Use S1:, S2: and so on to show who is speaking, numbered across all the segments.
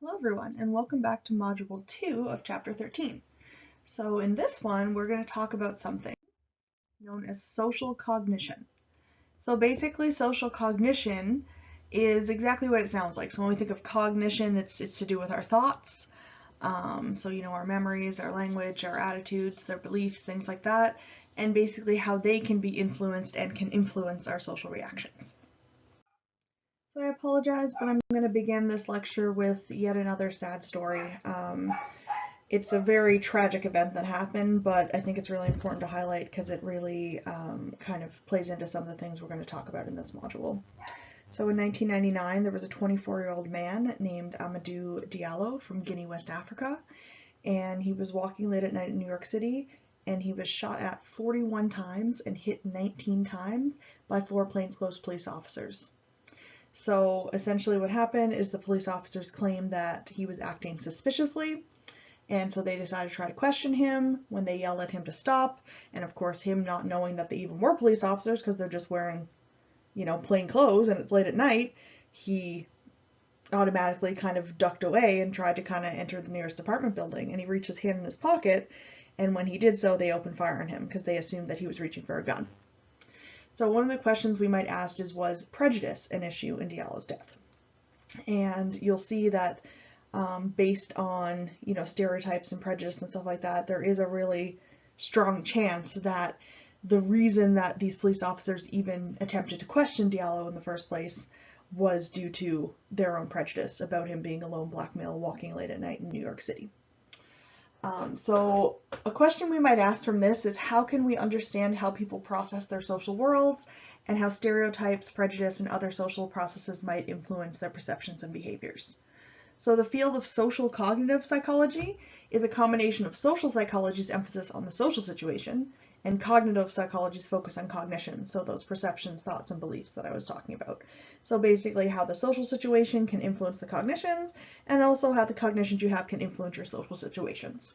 S1: Hello everyone, and welcome back to Module 2 of Chapter 13. So in this one, we're going to talk about something known as social cognition. So basically, social cognition is exactly what it sounds like. So when we think of cognition, it's to do with our thoughts. Our memories, our language, our attitudes, their beliefs, things like that, and basically how they can be influenced and can influence our social reactions. So I apologize, but I'm going to begin this lecture with yet another sad story. It's a very tragic event that happened, but I think it's really important to highlight because it really kind of plays into some of the things we're going to talk about in this module. So in 1999, there was a 24-year-old man named Amadou Diallo from Guinea, West Africa, and he was walking late at night in New York City, and he was shot at 41 times and hit 19 times by 4 plainclothes police officers. So essentially what happened is the police officers claimed that he was acting suspiciously, and so they decided to try to question him when they yelled at him to stop. And of course, him not knowing that they even were police officers because they're just wearing, plain clothes and it's late at night, he automatically kind of ducked away and tried to kind of enter the nearest apartment building. And he reached his hand in his pocket, and when he did so, they opened fire on him because they assumed that he was reaching for a gun. So one of the questions we might ask is, was prejudice an issue in Diallo's death? And you'll see that based on stereotypes and prejudice and stuff like that, there is a really strong chance that the reason that these police officers even attempted to question Diallo in the first place was due to their own prejudice about him being a lone black male walking late at night in New York City. So a question we might ask from this is, how can we understand how people process their social worlds and how stereotypes, prejudice, and other social processes might influence their perceptions and behaviors? So the field of social cognitive psychology is a combination of social psychology's emphasis on the social situation and cognitive psychology's focus on cognition, so those perceptions, thoughts, and beliefs that I was talking about. So basically how the social situation can influence the cognitions, and also how the cognitions you have can influence your social situations.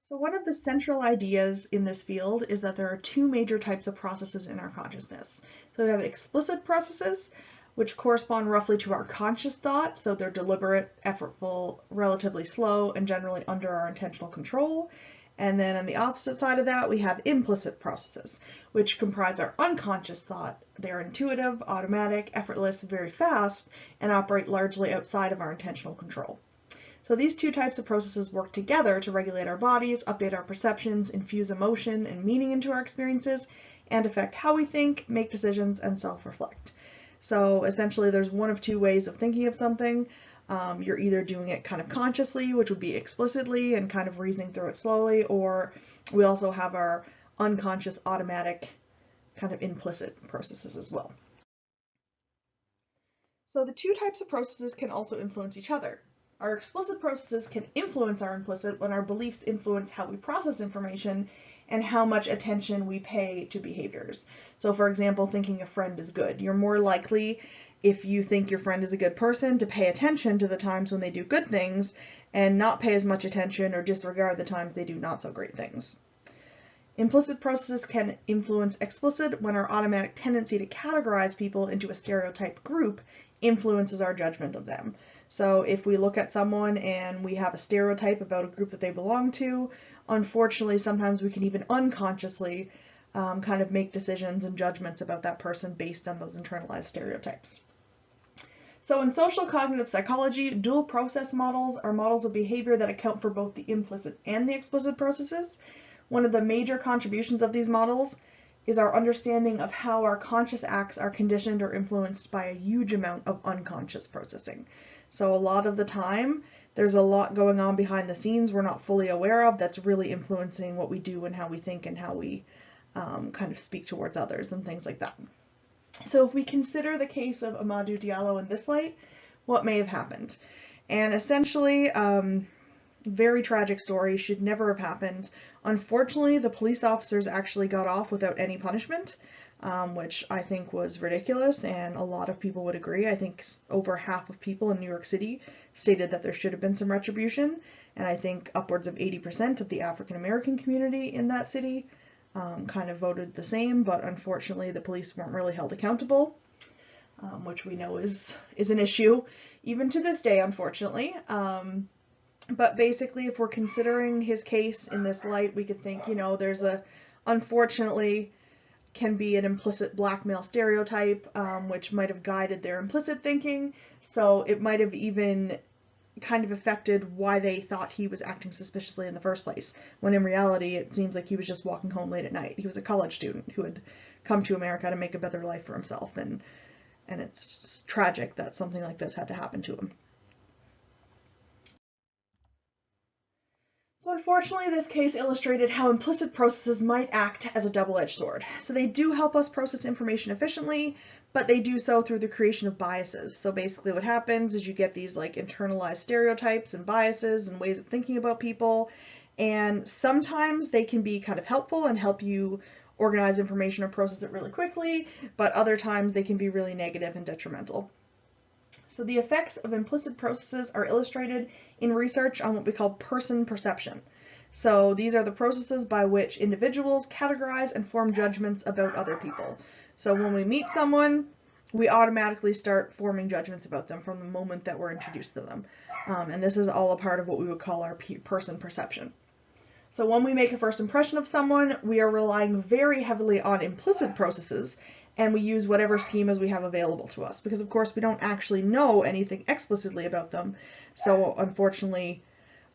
S1: So one of the central ideas in this field is that there are two major types of processes in our consciousness. So we have explicit processes, which correspond roughly to our conscious thought, so they're deliberate, effortful, relatively slow, and generally under our intentional control. And then on the opposite side of that, we have implicit processes, which comprise our unconscious thought. They're intuitive, automatic, effortless, very fast, and operate largely outside of our intentional control. So these two types of processes work together to regulate our bodies, update our perceptions, infuse emotion and meaning into our experiences, and affect how we think, make decisions, and self-reflect. So essentially there's one of two ways of thinking of something. You're either doing it kind of consciously, which would be explicitly and kind of reasoning through it slowly, or we also have our unconscious, automatic, kind of implicit processes as well. So the two types of processes can also influence each other. Our explicit processes can influence our implicit when our beliefs influence how we process information and how much attention we pay to behaviors. So for example, thinking a friend is good. You're more likely, if you think your friend is a good person, to pay attention to the times when they do good things and not pay as much attention or disregard the times they do not so great things. Implicit processes can influence explicit when our automatic tendency to categorize people into a stereotype group influences our judgment of them. So if we look at someone and we have a stereotype about a group that they belong to, unfortunately sometimes we can even unconsciously kind of make decisions and judgments about that person based on those internalized stereotypes. So in social cognitive psychology, dual process models are models of behavior that account for both the implicit and the explicit processes. One of the major contributions of these models is our understanding of how our conscious acts are conditioned or influenced by a huge amount of unconscious processing. So a lot of the time, there's a lot going on behind the scenes we're not fully aware of that's really influencing what we do and how we think and how we kind of speak towards others and things like that. So if we consider the case of Amadou Diallo in this light, what may have happened? And essentially, very tragic story, should never have happened. Unfortunately, the police officers actually got off without any punishment, which I think was ridiculous, and a lot of people would agree. I think over half of people in New York City stated that there should have been some retribution, and I think upwards of 80% of the African American community in that city kind of voted the same, but unfortunately the police weren't really held accountable, which we know is an issue even to this day, unfortunately. But basically, if we're considering his case in this light, we could think, there's unfortunately, can be an implicit blackmail stereotype, which might have guided their implicit thinking. So it might have even kind of affected why they thought he was acting suspiciously in the first place, when in reality it seems like he was just walking home late at night. He was a college student who had come to America to make a better life for himself, and it's tragic that something like this had to happen to him. So unfortunately, this case illustrated how implicit processes might act as a double-edged sword. So they do help us process information efficiently, but they do so through the creation of biases. So basically what happens is you get these like internalized stereotypes and biases and ways of thinking about people, and sometimes they can be kind of helpful and help you organize information or process it really quickly, but other times they can be really negative and detrimental. So the effects of implicit processes are illustrated in research on what we call person perception. So these are the processes by which individuals categorize and form judgments about other people. So when we meet someone, we automatically start forming judgments about them from the moment that we're introduced to them. And this is all a part of what we would call our person perception. So when we make a first impression of someone, we are relying very heavily on implicit processes, and we use whatever schemas we have available to us, because of course we don't actually know anything explicitly about them. So unfortunately,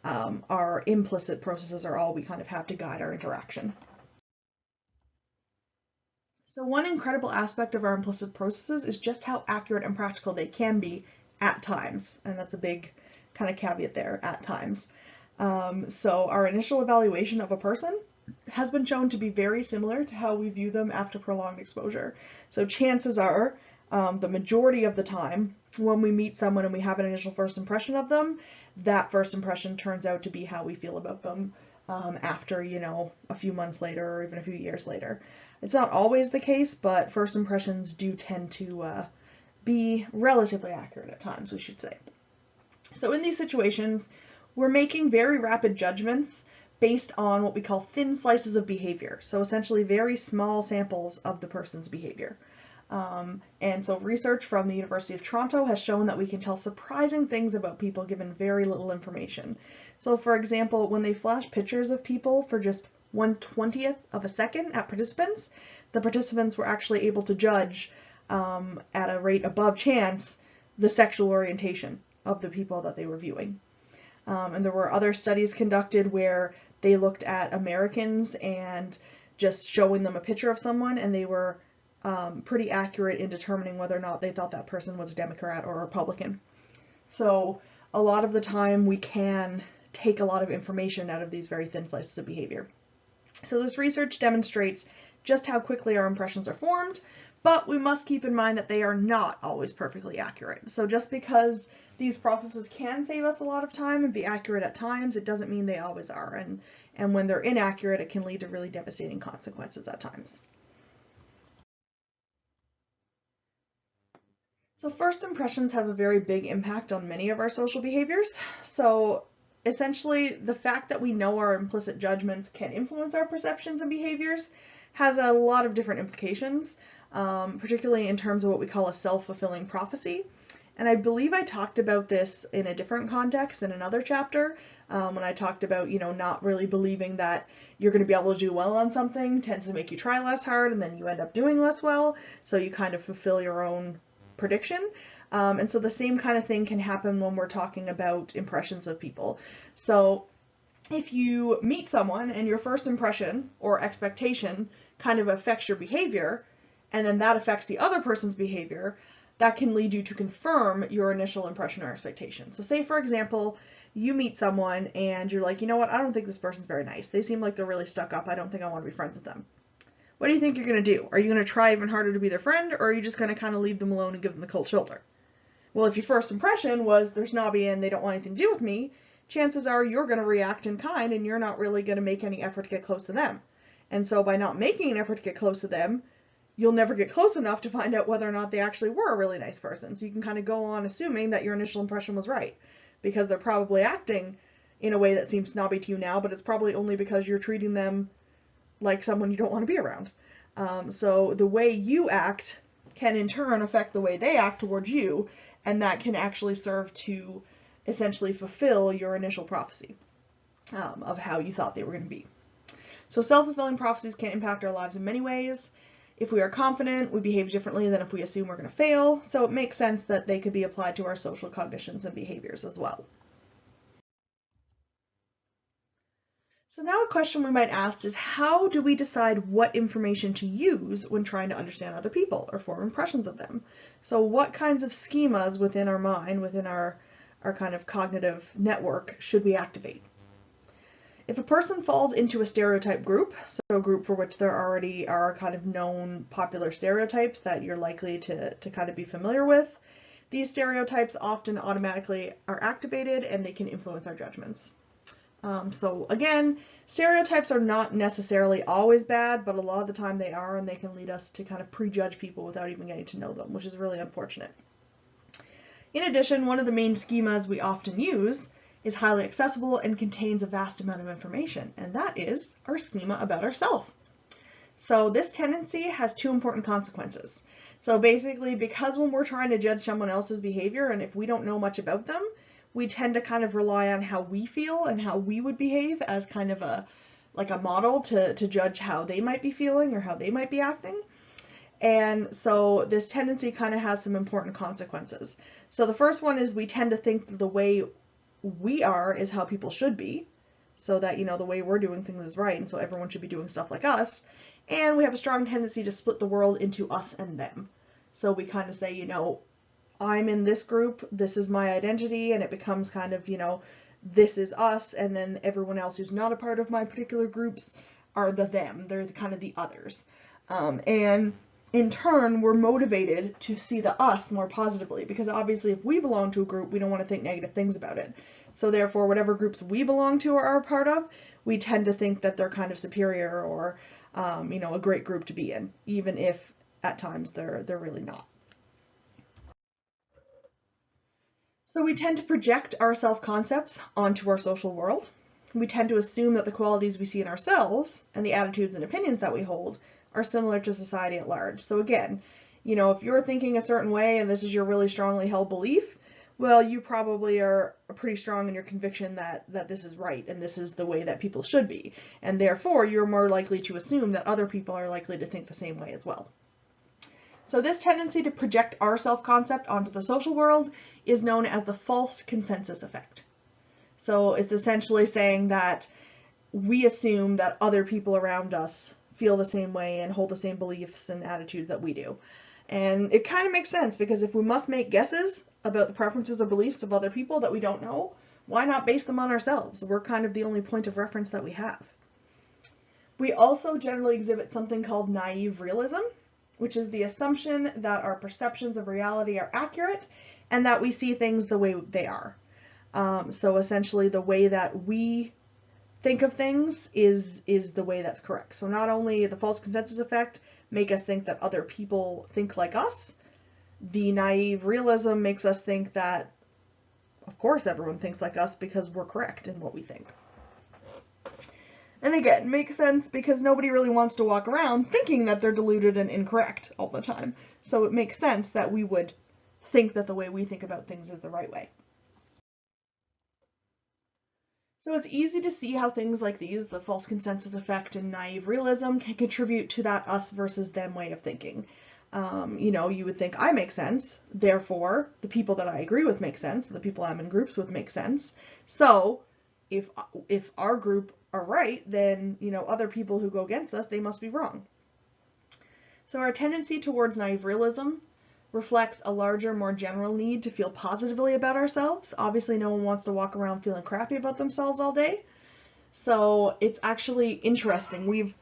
S1: our implicit processes are all we kind of have to guide our interaction. So one incredible aspect of our implicit processes is just how accurate and practical they can be at times. And that's a big kind of caveat there, at times. So our initial evaluation of a person has been shown to be very similar to how we view them after prolonged exposure. So chances are, the majority of the time, when we meet someone and we have an initial first impression of them, that first impression turns out to be how we feel about them after, a few months later or even a few years later. It's not always the case, but first impressions do tend to be relatively accurate at times, we should say. So in these situations, we're making very rapid judgments based on what we call thin slices of behavior. So essentially very small samples of the person's behavior. And so research from the University of Toronto has shown that we can tell surprising things about people given very little information. So for example, when they flash pictures of people for just 1/20th of a second at participants, the participants were actually able to judge at a rate above chance the sexual orientation of the people that they were viewing. And there were other studies conducted where they looked at Americans and just showing them a picture of someone, and they were pretty accurate in determining whether or not they thought that person was Democrat or Republican. So a lot of the time we can take a lot of information out of these very thin slices of behavior. So this research demonstrates just how quickly our impressions are formed, but we must keep in mind that they are not always perfectly accurate. So just because these processes can save us a lot of time and be accurate at times, it doesn't mean they always are. And when they're inaccurate, it can lead to really devastating consequences at times. So first impressions have a very big impact on many of our social behaviors. So essentially, the fact that we know our implicit judgments can influence our perceptions and behaviors has a lot of different implications, particularly in terms of what we call a self-fulfilling prophecy. And I believe I talked about this in a different context in another chapter, when I talked about, not really believing that you're going to be able to do well on something tends to make you try less hard, and then you end up doing less well, so you kind of fulfill your own prediction. And so the same kind of thing can happen when we're talking about impressions of people. So if you meet someone and your first impression or expectation kind of affects your behavior, and then that affects the other person's behavior, that can lead you to confirm your initial impression or expectation. So say, for example, you meet someone and you're like, you know what, I don't think this person's very nice. They seem like they're really stuck up. I don't think I want to be friends with them. What do you think you're going to do? Are you going to try even harder to be their friend, or are you just going to kind of leave them alone and give them the cold shoulder? Well, if your first impression was they're snobby and they don't want anything to do with me, chances are you're going to react in kind and you're not really going to make any effort to get close to them. And so by not making an effort to get close to them, you'll never get close enough to find out whether or not they actually were a really nice person. So you can kind of go on assuming that your initial impression was right, because they're probably acting in a way that seems snobby to you now, but it's probably only because you're treating them like someone you don't want to be around. So the way you act can in turn affect the way they act towards you, and that can actually serve to essentially fulfill your initial prophecy of how you thought they were going to be. So self-fulfilling prophecies can impact our lives in many ways. If we are confident, we behave differently than if we assume we're going to fail, so it makes sense that they could be applied to our social cognitions and behaviors as well. So now a question we might ask is, how do we decide what information to use when trying to understand other people or form impressions of them? So what kinds of schemas within our mind, within our kind of cognitive network, should we activate? If a person falls into a stereotype group, so a group for which there already are kind of known popular stereotypes that you're likely to kind of be familiar with, these stereotypes often automatically are activated and they can influence our judgments. So again, stereotypes are not necessarily always bad, but a lot of the time they are, and they can lead us to kind of prejudge people without even getting to know them, which is really unfortunate. In addition, one of the main schemas we often use is highly accessible and contains a vast amount of information, and that is our schema about ourselves. So this tendency has two important consequences. So basically, because when we're trying to judge someone else's behavior, and if we don't know much about them, we tend to kind of rely on how we feel and how we would behave as kind of a model to judge how they might be feeling or how they might be acting. And so this tendency kind of has some important consequences. So the first one is we tend to think that the way we are is how people should be, so that, the way we're doing things is right, and so everyone should be doing stuff like us. And we have a strong tendency to split the world into us and them. So we kind of say, I'm in this group, this is my identity, and it becomes kind of, this is us, and then everyone else who's not a part of my particular groups are the them. They're kind of the others. And in turn, we're motivated to see the us more positively, because obviously if we belong to a group, we don't want to think negative things about it. So therefore, whatever groups we belong to or are a part of, we tend to think that they're kind of superior or, a great group to be in, even if at times they're really not. So we tend to project our self-concepts onto our social world. We tend to assume that the qualities we see in ourselves and the attitudes and opinions that we hold are similar to society at large. So again, if you're thinking a certain way and this is your really strongly held belief, well, you probably are pretty strong in your conviction that this is right and this is the way that people should be. And therefore, you're more likely to assume that other people are likely to think the same way as well. So this tendency to project our self-concept onto the social world is known as the false consensus effect. So it's essentially saying that we assume that other people around us feel the same way and hold the same beliefs and attitudes that we do. And it kind of makes sense, because if we must make guesses about the preferences or beliefs of other people that we don't know, why not base them on ourselves? We're kind of the only point of reference that we have. We also generally exhibit something called naive realism, which is the assumption that our perceptions of reality are accurate and that we see things the way they are. So essentially the way that we think of things is the way that's correct. So not only the false consensus effect make us think that other people think like us, the naive realism makes us think that, of course, everyone thinks like us because we're correct in what we think. And again, makes sense because nobody really wants to walk around thinking that they're deluded and incorrect all the time. So it makes sense that we would think that the way we think about things is the right way. So it's easy to see how things like these, the false consensus effect and naive realism, can contribute to that us versus them way of thinking. You would think I make sense, therefore the people that I agree with make sense, the people I'm in groups with make sense. So if our group are right, then other people who go against us, they must be wrong. So our tendency towards naive realism reflects a larger, more general need to feel positively about ourselves. Obviously, no one wants to walk around feeling crappy about themselves all day. So it's actually interesting. We've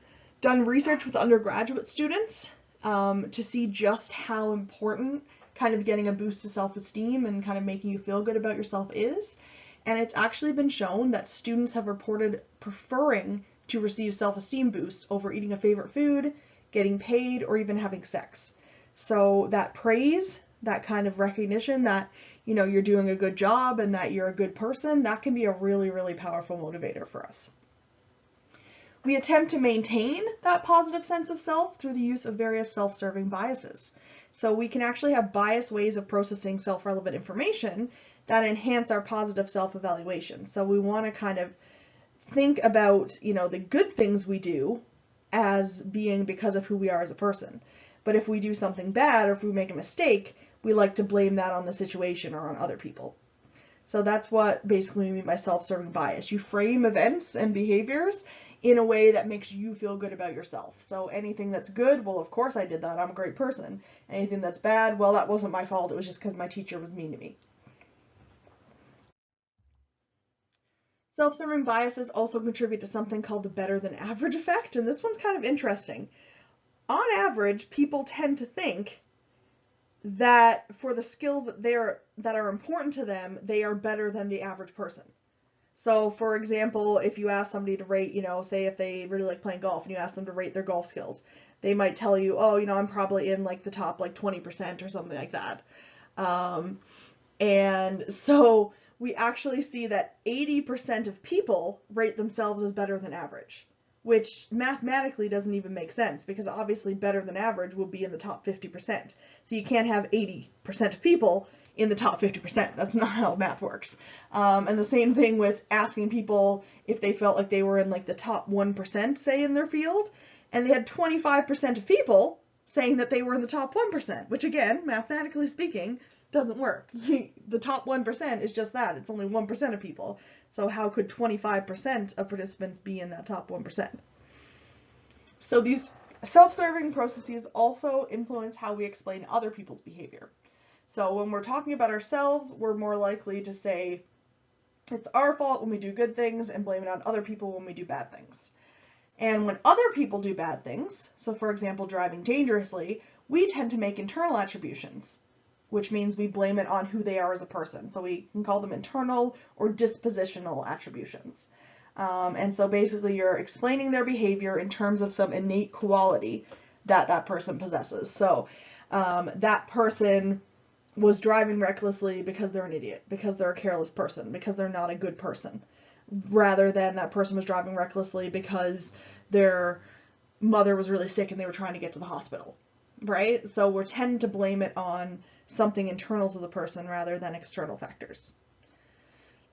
S1: done research with undergraduate students to see just how important kind of getting a boost to self-esteem and kind of making you feel good about yourself is. And it's actually been shown that students have reported preferring to receive self-esteem boosts over eating a favorite food, getting paid, or even having sex. So that praise, that kind of recognition that, you're doing a good job and that you're a good person, that can be a really, really powerful motivator for us. We attempt to maintain that positive sense of self through the use of various self-serving biases. So we can actually have biased ways of processing self-relevant information that enhance our positive self-evaluation. So we want to kind of think about, the good things we do as being because of who we are as a person. But if we do something bad or if we make a mistake, we like to blame that on the situation or on other people. So that's what basically we mean by self-serving bias. You frame events and behaviors in a way that makes you feel good about yourself. So anything that's good, well, of course I did that. I'm a great person. Anything that's bad, well, that wasn't my fault. It was just because my teacher was mean to me. Self-serving biases also contribute to something called the better than average effect, and this one's kind of interesting. On average, people tend to think that for the skills that are important to them, they are better than the average person. So, for example, if you ask somebody to rate, say if they really like playing golf and you ask them to rate their golf skills, they might tell you, oh, I'm probably in like the top like 20% or something like that. And so we actually see that 80% of people rate themselves as better than average, which mathematically doesn't even make sense because obviously better than average will be in the top 50%. So you can't have 80% of people in the top 50%. That's not how math works. And the same thing with asking people if they felt like they were in like the top 1%, say, in their field, and they had 25% of people saying that they were in the top 1%, which again, mathematically speaking, doesn't work. The top 1% is just that. It's only 1% of people. So how could 25% of participants be in that top 1%? So these self-serving processes also influence how we explain other people's behavior. So when we're talking about ourselves, we're more likely to say it's our fault when we do good things and blame it on other people when we do bad things. And when other people do bad things, so for example, driving dangerously, we tend to make internal attributions, which means we blame it on who they are as a person. So we can call them internal or dispositional attributions. And so basically you're explaining their behavior in terms of some innate quality that that person possesses. So that person was driving recklessly because they're an idiot, because they're a careless person, because they're not a good person, rather than that person was driving recklessly because their mother was really sick and they were trying to get to the hospital, right? So we tend to blame it on something internal to the person rather than external factors.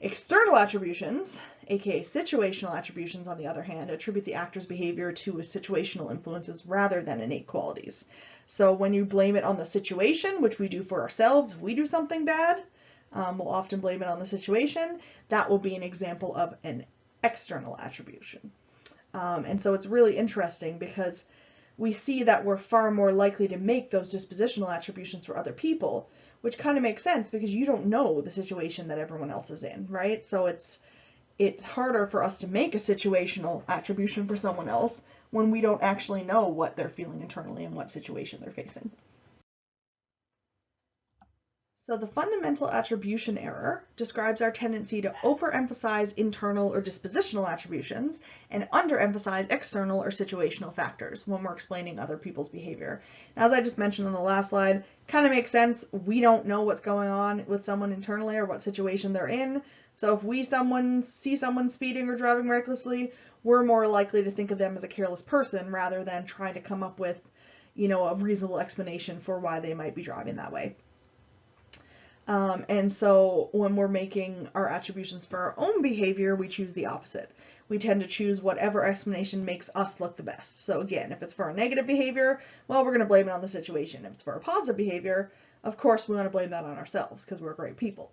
S1: External attributions, aka situational attributions, on the other hand, attribute the actor's behavior to situational influences rather than innate qualities. So when you blame it on the situation, which we do for ourselves, if we do something bad, we'll often blame it on the situation. That will be an example of an external attribution. And so it's really interesting because we see that we're far more likely to make those dispositional attributions for other people, which kind of makes sense because you don't know the situation that everyone else is in, right? So it's harder for us to make a situational attribution for someone else when we don't actually know what they're feeling internally and what situation they're facing. So the fundamental attribution error describes our tendency to overemphasize internal or dispositional attributions and underemphasize external or situational factors when we're explaining other people's behavior. And as I just mentioned on the last slide, kind of makes sense. We don't know what's going on with someone internally or what situation they're in. So if we see someone speeding or driving recklessly, we're more likely to think of them as a careless person rather than trying to come up with, a reasonable explanation for why they might be driving that way. And so when we're making our attributions for our own behavior, we choose the opposite. We tend to choose whatever explanation makes us look the best. So again, if it's for our negative behavior, well, we're going to blame it on the situation. If it's for our positive behavior, of course, we want to blame that on ourselves because we're great people.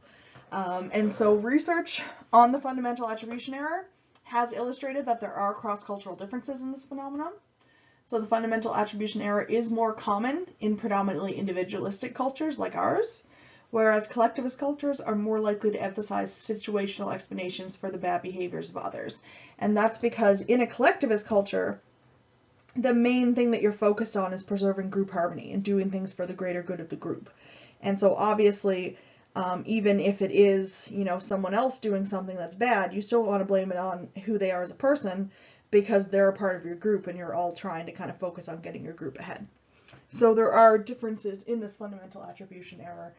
S1: And so research on the fundamental attribution error has illustrated that there are cross-cultural differences in this phenomenon. So the fundamental attribution error is more common in predominantly individualistic cultures like ours, whereas collectivist cultures are more likely to emphasize situational explanations for the bad behaviors of others. And that's because in a collectivist culture, the main thing that you're focused on is preserving group harmony and doing things for the greater good of the group. And so obviously, even if it is, someone else doing something that's bad, you still want to blame it on who they are as a person because they're a part of your group and you're all trying to kind of focus on getting your group ahead. So there are differences in this fundamental attribution error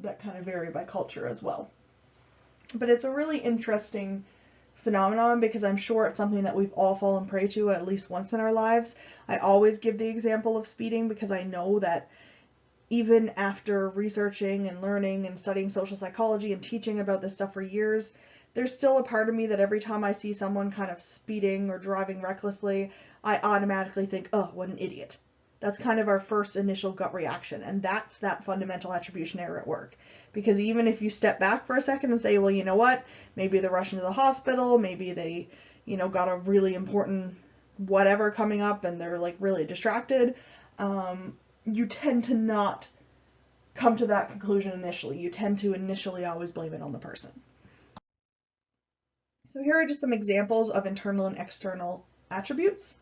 S1: that kind of vary by culture as well. But it's a really interesting phenomenon because I'm sure it's something that we've all fallen prey to at least once in our lives. I always give the example of speeding because I know that even after researching and learning and studying social psychology and teaching about this stuff for years, there's still a part of me that every time I see someone kind of speeding or driving recklessly, I automatically think, oh, what an idiot. That's kind of our first initial gut reaction, and that's that fundamental attribution error at work. Because even if you step back for a second and say, well, you know what, maybe they're rushing to the hospital, maybe they, got a really important whatever coming up and they're like really distracted, you tend to not come to that conclusion initially. You tend to initially always blame it on the person. So here are just some examples of internal and external attributions.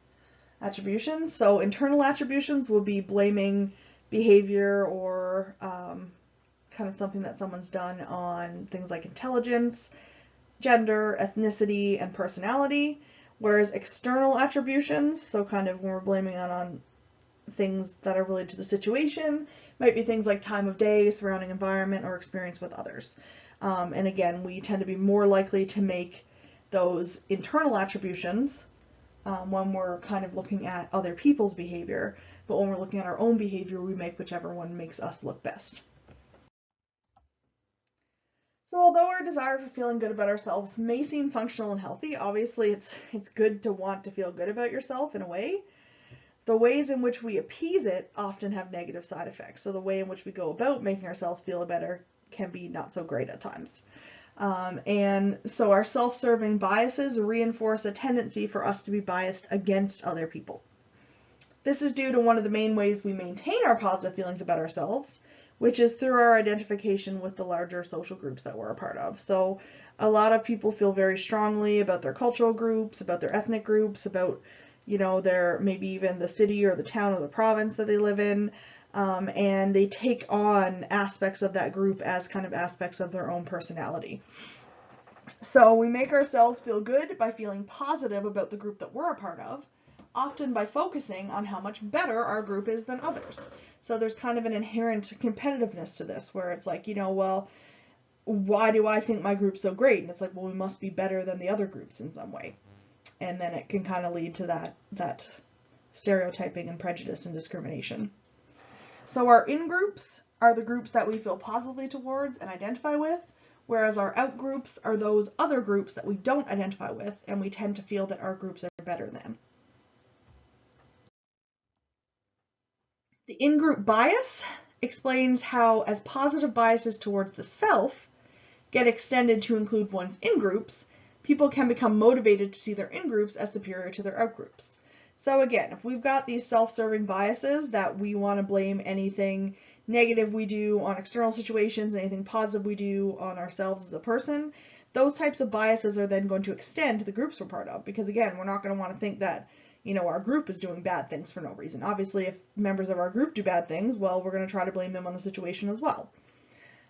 S1: So internal attributions will be blaming behavior or kind of something that someone's done on things like intelligence, gender, ethnicity, and personality. Whereas external attributions, so kind of when we're blaming on things that are related to the situation, might be things like time of day, surrounding environment, or experience with others. And again, we tend to be more likely to make those internal attributions when we're kind of looking at other people's behavior, but when we're looking at our own behavior, we make whichever one makes us look best. So although our desire for feeling good about ourselves may seem functional and healthy, obviously it's good to want to feel good about yourself in a way. The ways in which we appease it often have negative side effects. So the way in which we go about making ourselves feel better can be not so great at times. And so our self-serving biases reinforce a tendency for us to be biased against other people. This is due to one of the main ways we maintain our positive feelings about ourselves, which is through our identification with the larger social groups that we're a part of. So a lot of people feel very strongly about their cultural groups, about their ethnic groups, about their maybe even the city or the town or the province that they live in, and they take on aspects of that group as kind of aspects of their own personality. So we make ourselves feel good by feeling positive about the group that we're a part of, often by focusing on how much better our group is than others. So there's kind of an inherent competitiveness to this, where it's like, well, why do I think my group's so great? And it's like, well, we must be better than the other groups in some way. And then it can kind of lead to that stereotyping and prejudice and discrimination. So our in-groups are the groups that we feel positively towards and identify with, whereas our out-groups are those other groups that we don't identify with, and we tend to feel that our groups are better than. The in-group bias explains how, as positive biases towards the self get extended to include one's in-groups, people can become motivated to see their in-groups as superior to their out-groups. So again, if we've got these self-serving biases that we want to blame anything negative we do on external situations, anything positive we do on ourselves as a person, those types of biases are then going to extend to the groups we're part of. Because again, we're not going to want to think that, our group is doing bad things for no reason. Obviously, if members of our group do bad things, well, we're going to try to blame them on the situation as well.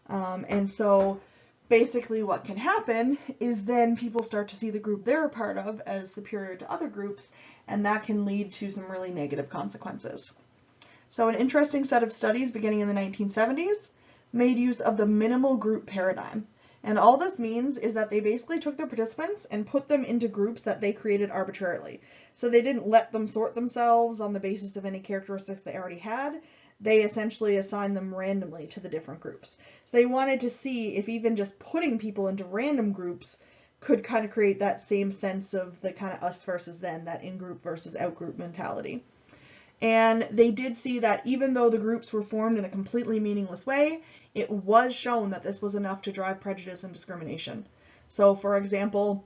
S1: And so basically what can happen is then people start to see the group they're a part of as superior to other groups, and that can lead to some really negative consequences. So an interesting set of studies beginning in the 1970s made use of the minimal group paradigm. And all this means is that they basically took their participants and put them into groups that they created arbitrarily. So they didn't let them sort themselves on the basis of any characteristics they already had. They essentially assigned them randomly to the different groups. So they wanted to see if even just putting people into random groups could kind of create that same sense of the kind of us versus them, that in-group versus out-group mentality. And they did see that even though the groups were formed in a completely meaningless way, it was shown that this was enough to drive prejudice and discrimination. So for example,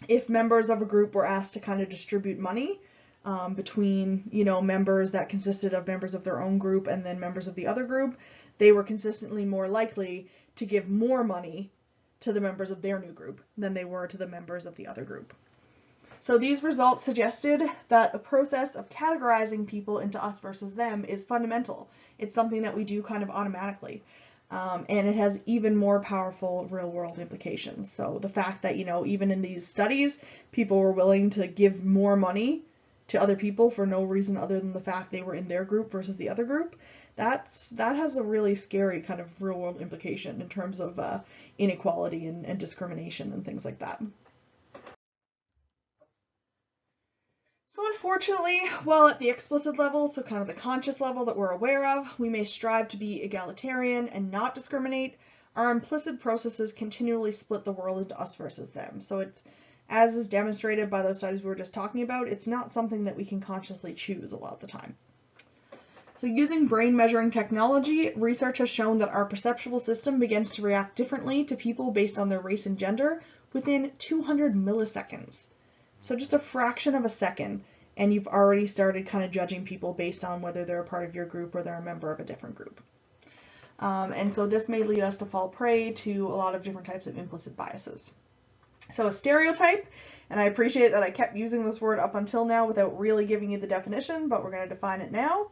S1: if members of a group were asked to kind of distribute money between, members that consisted of members of their own group and then members of the other group, they were consistently more likely to give more money to the members of their new group than they were to the members of the other group. So these results suggested that the process of categorizing people into us versus them is fundamental. It's something that we do kind of automatically. And it has even more powerful real-world implications. So the fact that, even in these studies, people were willing to give more money to other people for no reason other than the fact they were in their group versus the other group, that has a really scary kind of real-world implication in terms of inequality and discrimination and things like that. So unfortunately, while at the explicit level, so kind of the conscious level that we're aware of, we may strive to be egalitarian and not discriminate, our implicit processes continually split the world into us versus them. So it's, as is demonstrated by those studies we were just talking about, it's not something that we can consciously choose a lot of the time. So using brain measuring technology, research has shown that our perceptual system begins to react differently to people based on their race and gender within 200 milliseconds. So just a fraction of a second, and you've already started kind of judging people based on whether they're a part of your group or they're a member of a different group. And so this may lead us to fall prey to a lot of different types of implicit biases. So a stereotype, and I appreciate that I kept using this word up until now without really giving you the definition, but we're going to define it now,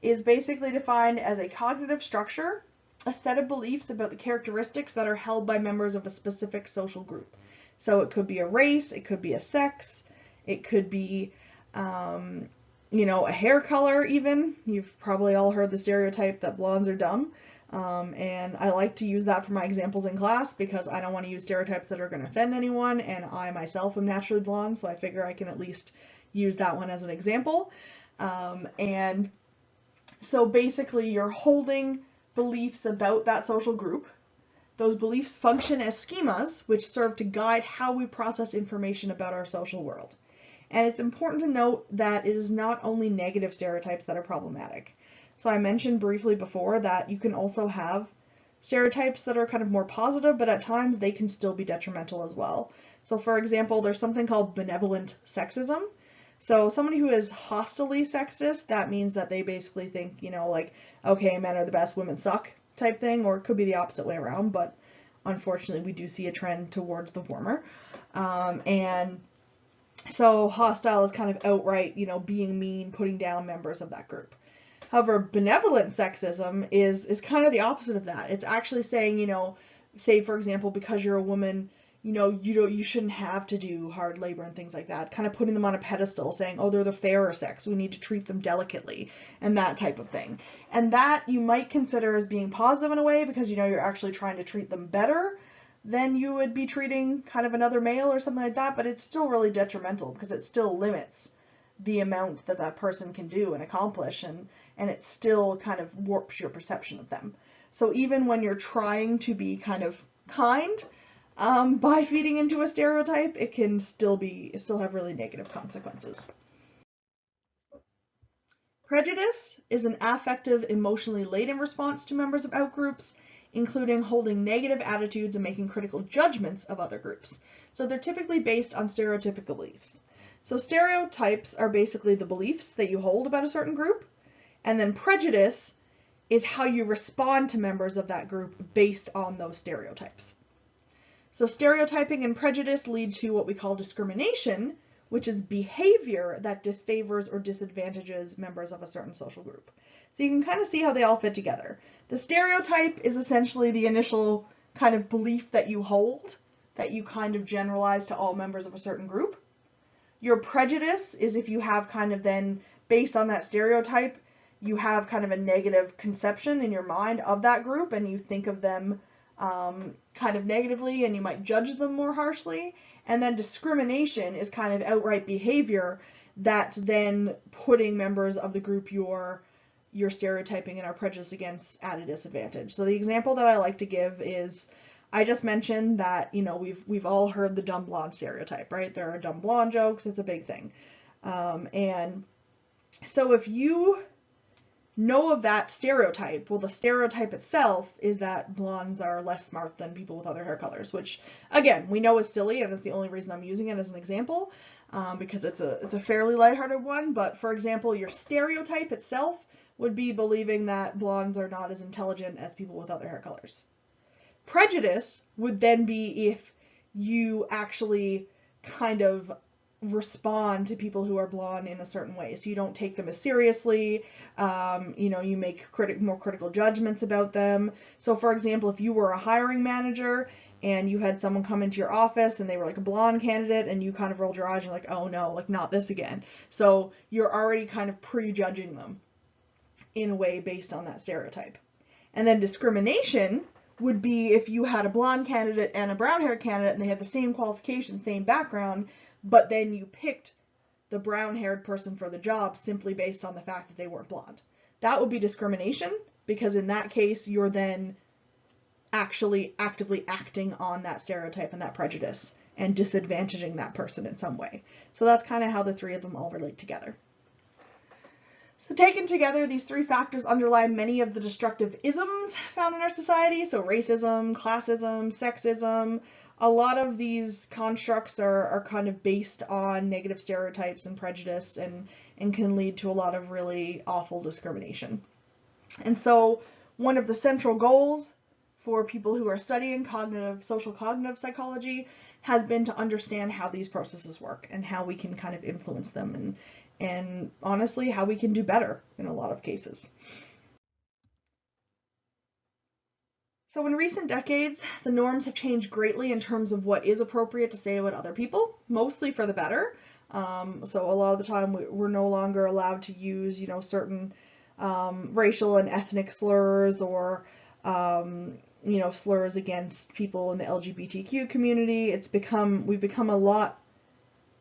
S1: is basically defined as a cognitive structure, a set of beliefs about the characteristics that are held by members of a specific social group. So it could be a race, it could be a sex, it could be, a hair color even. You've probably all heard the stereotype that blondes are dumb. And I like to use that for my examples in class because I don't want to use stereotypes that are going to offend anyone, and I myself am naturally blonde, so I figure I can at least use that one as an example. And so basically you're holding beliefs about that social group. Those beliefs function as schemas which serve to guide how we process information about our social world. And it's important to note that it is not only negative stereotypes that are problematic. So I mentioned briefly before that you can also have stereotypes that are kind of more positive, but at times they can still be detrimental as well. So for example, there's something called benevolent sexism. So somebody who is hostilely sexist, that means that they basically think, okay, men are the best, women suck type thing, or it could be the opposite way around, but unfortunately we do see a trend towards the former. And so hostile is kind of outright, being mean, putting down members of that group. However, benevolent sexism is kind of the opposite of that. It's actually saying, say for example, because you're a woman, you shouldn't have to do hard labor and things like that, kind of putting them on a pedestal, saying, oh, they're the fairer sex, we need to treat them delicately, and that type of thing. And that you might consider as being positive in a way because you're actually trying to treat them better than you would be treating kind of another male or something like that, but it's still really detrimental because it still limits the amount that that person can do and accomplish, and it still kind of warps your perception of them. So even when you're trying to be kind of kind, by feeding into a stereotype, it can still have really negative consequences. Prejudice is an affective, emotionally laden response to members of outgroups, including holding negative attitudes and making critical judgments of other groups. So they're typically based on stereotypical beliefs. So stereotypes are basically the beliefs that you hold about a certain group, and then prejudice is how you respond to members of that group based on those stereotypes. So stereotyping and prejudice lead to what we call discrimination, which is behavior that disfavors or disadvantages members of a certain social group. So you can kind of see how they all fit together. The stereotype is essentially the initial kind of belief that you hold, that you kind of generalize to all members of a certain group. Your prejudice is if you have kind of then, based on that stereotype, you have kind of a negative conception in your mind of that group and you think of them kind of negatively and you might judge them more harshly. And then discrimination is kind of outright behavior that's then putting members of the group you're stereotyping and are prejudiced against at a disadvantage. So the example that I like to give is, I just mentioned that, we've all heard the dumb blonde stereotype, right? There are dumb blonde jokes, it's a big thing. And so if you know of that stereotype, well, the stereotype itself is that blondes are less smart than people with other hair colors, which again, we know is silly, and that's the only reason I'm using it as an example, because it's a fairly lighthearted one. But for example, your stereotype itself would be believing that blondes are not as intelligent as people with other hair colors. Prejudice would then be if you actually kind of respond to people who are blonde in a certain way. So you don't take them as seriously, you make more critical judgments about them. So for example, if you were a hiring manager and you had someone come into your office and they were like a blonde candidate and you kind of rolled your eyes and you're like, oh no, like not this again. So you're already kind of prejudging them in a way based on that stereotype. And then discrimination would be if you had a blonde candidate and a brown hair candidate and they had the same qualifications, same background, but then you picked the brown-haired person for the job simply based on the fact that they weren't blonde. That would be discrimination, because in that case, you're then actually actively acting on that stereotype and that prejudice and disadvantaging that person in some way. So that's kind of how the three of them all relate together. So taken together, these three factors underlie many of the destructive isms found in our society. So racism, classism, sexism, a lot of these constructs are kind of based on negative stereotypes and prejudice, and can lead to a lot of really awful discrimination. And so one of the central goals for people who are studying social cognitive psychology has been to understand how these processes work and how we can kind of influence them, and honestly how we can do better in a lot of cases. So in recent decades, the norms have changed greatly in terms of what is appropriate to say about other people, mostly for the better. So a lot of the time we're no longer allowed to use, certain racial and ethnic slurs, or slurs against people in the LGBTQ community. We've become a lot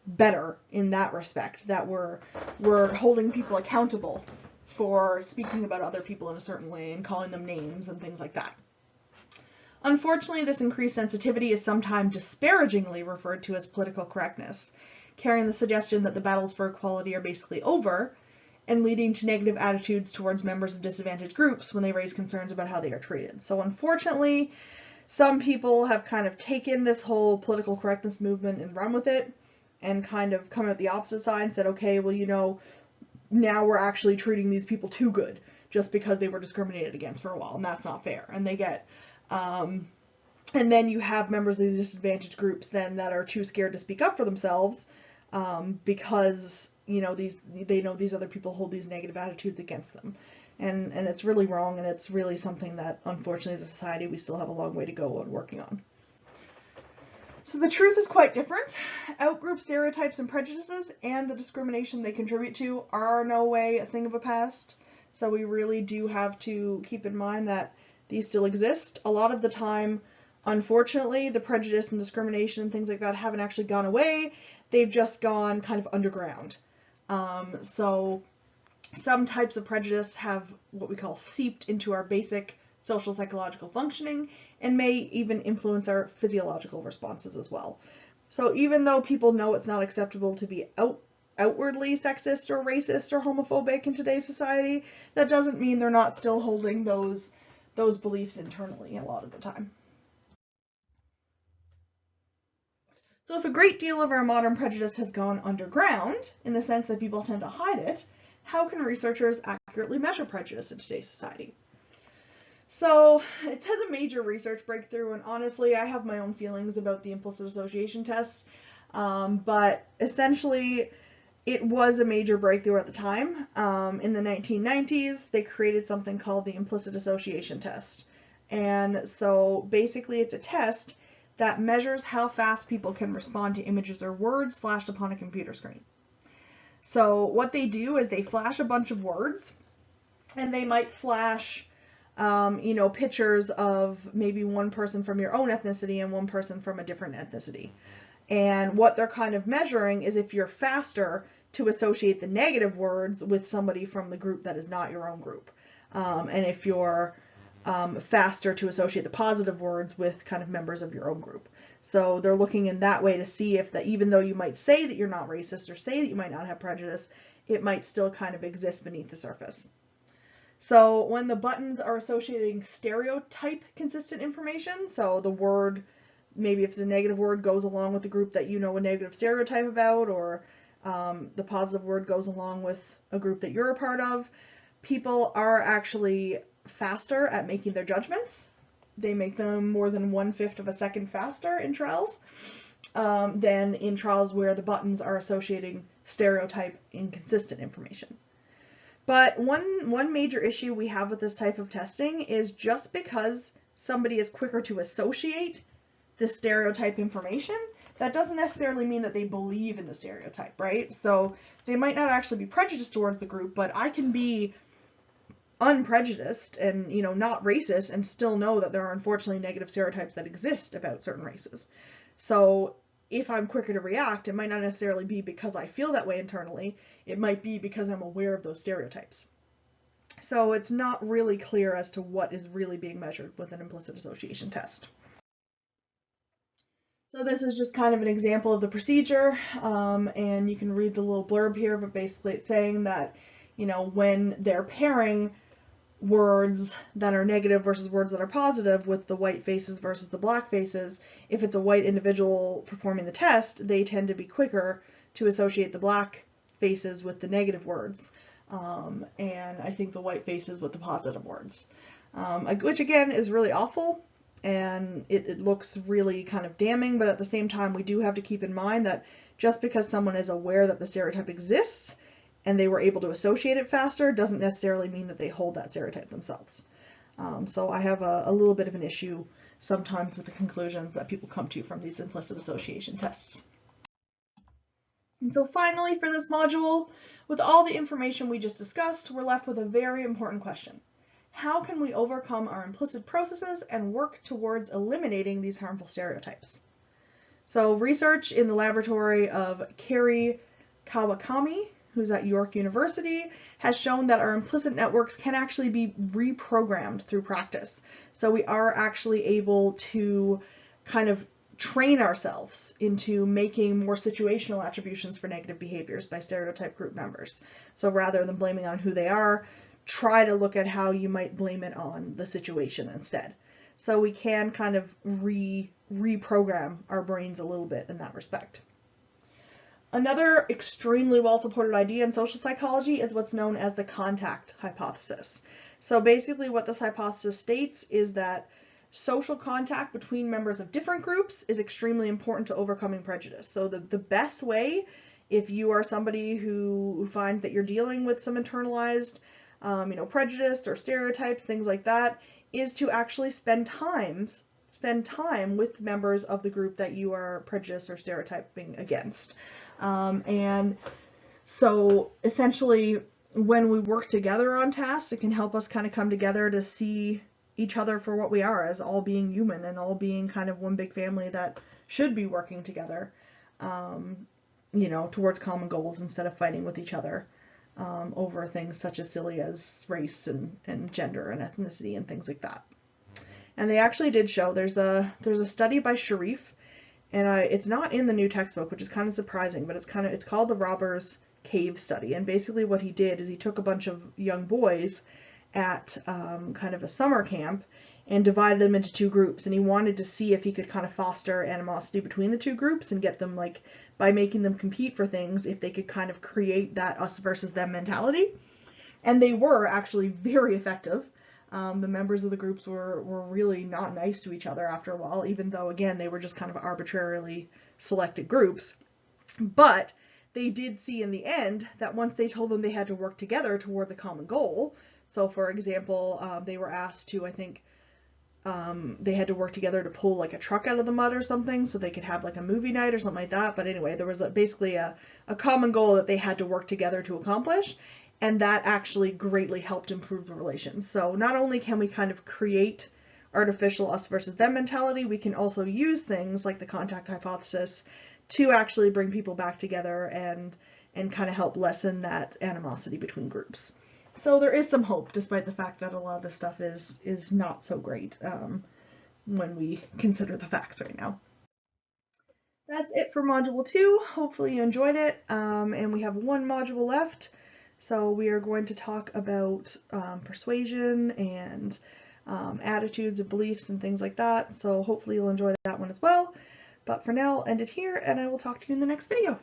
S1: better in that respect, that we're holding people accountable for speaking about other people in a certain way and calling them names and things like that. Unfortunately, this increased sensitivity is sometimes disparagingly referred to as political correctness, carrying the suggestion that the battles for equality are basically over, and leading to negative attitudes towards members of disadvantaged groups when they raise concerns about how they are treated. So unfortunately, some people have kind of taken this whole political correctness movement and run with it, and kind of come out the opposite side and said, okay, well, now we're actually treating these people too good just because they were discriminated against for a while, and that's not fair. And they get, and then you have members of these disadvantaged groups then that are too scared to speak up for themselves, because these other people hold these negative attitudes against them. And it's really wrong, and it's really something that, unfortunately, as a society, we still have a long way to go on working on. So the truth is quite different. Outgroup stereotypes and prejudices and the discrimination they contribute to are no way a thing of the past. So we really do have to keep in mind that these still exist. A lot of the time, unfortunately, the prejudice and discrimination and things like that haven't actually gone away. They've just gone kind of underground. So some types of prejudice have what we call seeped into our basic social psychological functioning, and may even influence our physiological responses as well. So even though people know it's not acceptable to be outwardly sexist or racist or homophobic in today's society, that doesn't mean they're not still holding those beliefs internally a lot of the time. So if a great deal of our modern prejudice has gone underground, in the sense that people tend to hide it, how can researchers accurately measure prejudice in today's society? So it says a major research breakthrough, and honestly, I have my own feelings about the implicit association test, but essentially it was a major breakthrough at the time. In the 1990s, they created something called the implicit association test. And so basically it's a test that measures how fast people can respond to images or words flashed upon a computer screen. So what they do is they flash a bunch of words, and they might flash pictures of maybe one person from your own ethnicity and one person from a different ethnicity. And what they're kind of measuring is if you're faster to associate the negative words with somebody from the group that is not your own group. And if you're faster to associate the positive words with kind of members of your own group. So they're looking in that way to see if that, even though you might say that you're not racist or say that you might not have prejudice, it might still kind of exist beneath the surface. So when the buttons are associating stereotype consistent information, so the word, maybe if it's a negative word, goes along with the group that you know a negative stereotype about, or the positive word goes along with a group that you're a part of, people are actually faster at making their judgments. They make them more than 1/5 of a second faster in trials than in trials where the buttons are associating stereotype inconsistent information. But one major issue we have with this type of testing is just because somebody is quicker to associate the stereotype information, that doesn't necessarily mean that they believe in the stereotype, right? So they might not actually be prejudiced towards the group, but I can be unprejudiced and not racist and still know that there are unfortunately negative stereotypes that exist about certain races. So if I'm quicker to react, it might not necessarily be because I feel that way internally. It might be because I'm aware of those stereotypes. So it's not really clear as to what is really being measured with an implicit association test. So this is just kind of an example of the procedure, and you can read the little blurb here, but basically it's saying that, you know, when they're pairing words that are negative versus words that are positive with the white faces versus the black faces, if it's a white individual performing the test, they tend to be quicker to associate the black faces with the negative words, and I think the white faces with the positive words, which again is really awful, and it looks really kind of damning, but at the same time we do have to keep in mind that just because someone is aware that the stereotype exists and they were able to associate it faster doesn't necessarily mean that they hold that stereotype themselves. So I have a little bit of an issue sometimes with the conclusions that people come to from these implicit association tests. And so finally, for this module, with all the information we just discussed, we're left with a very important question. How can we overcome our implicit processes and work towards eliminating these harmful stereotypes? So research in the laboratory of Kari Kawakami, who's at York University, has shown that our implicit networks can actually be reprogrammed through practice. So we are actually able to kind of train ourselves into making more situational attributions for negative behaviors by stereotype group members. So rather than blaming on who they are, try to look at how you might blame it on the situation instead. So we can kind of reprogram our brains a little bit in that respect. Another extremely well-supported idea in social psychology is what's known as the contact hypothesis. So basically what this hypothesis states is that social contact between members of different groups is extremely important to overcoming prejudice. So the best way, if you are somebody who finds that you're dealing with some internalized prejudice or stereotypes, things like that, is to actually spend time with members of the group that you are prejudiced or stereotyping against. And so essentially when we work together on tasks, it can help us kind of come together to see each other for what we are, as all being human and all being kind of one big family that should be working together, towards common goals instead of fighting with each other over things such as silly as race and gender and ethnicity and things like that. And they actually did show, there's a study by Sharif, and it's not in the new textbook, which is kind of surprising, but it's called the Robbers Cave study. And basically what he did is he took a bunch of young boys at kind of a summer camp and divided them into two groups, and he wanted to see if he could kind of foster animosity between the two groups and get them, like, by making them compete for things, if they could kind of create that us versus them mentality. And they were actually very effective. The members of the groups were really not nice to each other after a while, even though, again, they were just kind of arbitrarily selected groups. But they did see in the end that once they told them they had to work together towards a common goal, so for example, they were asked to, I think, they had to work together to pull like a truck out of the mud or something so they could have like a movie night or something like that. But anyway, there was basically a common goal that they had to work together to accomplish, and that actually greatly helped improve the relations. So not only can we kind of create artificial us versus them mentality, we can also use things like the contact hypothesis to actually bring people back together and kind of help lessen that animosity between groups. So there is some hope, despite the fact that a lot of this stuff is not so great when we consider the facts right now. That's it for Module 2. Hopefully you enjoyed it, and we have one module left. So we are going to talk about persuasion and attitudes and beliefs and things like that. So hopefully you'll enjoy that one as well. But for now, I'll end it here, and I will talk to you in the next video.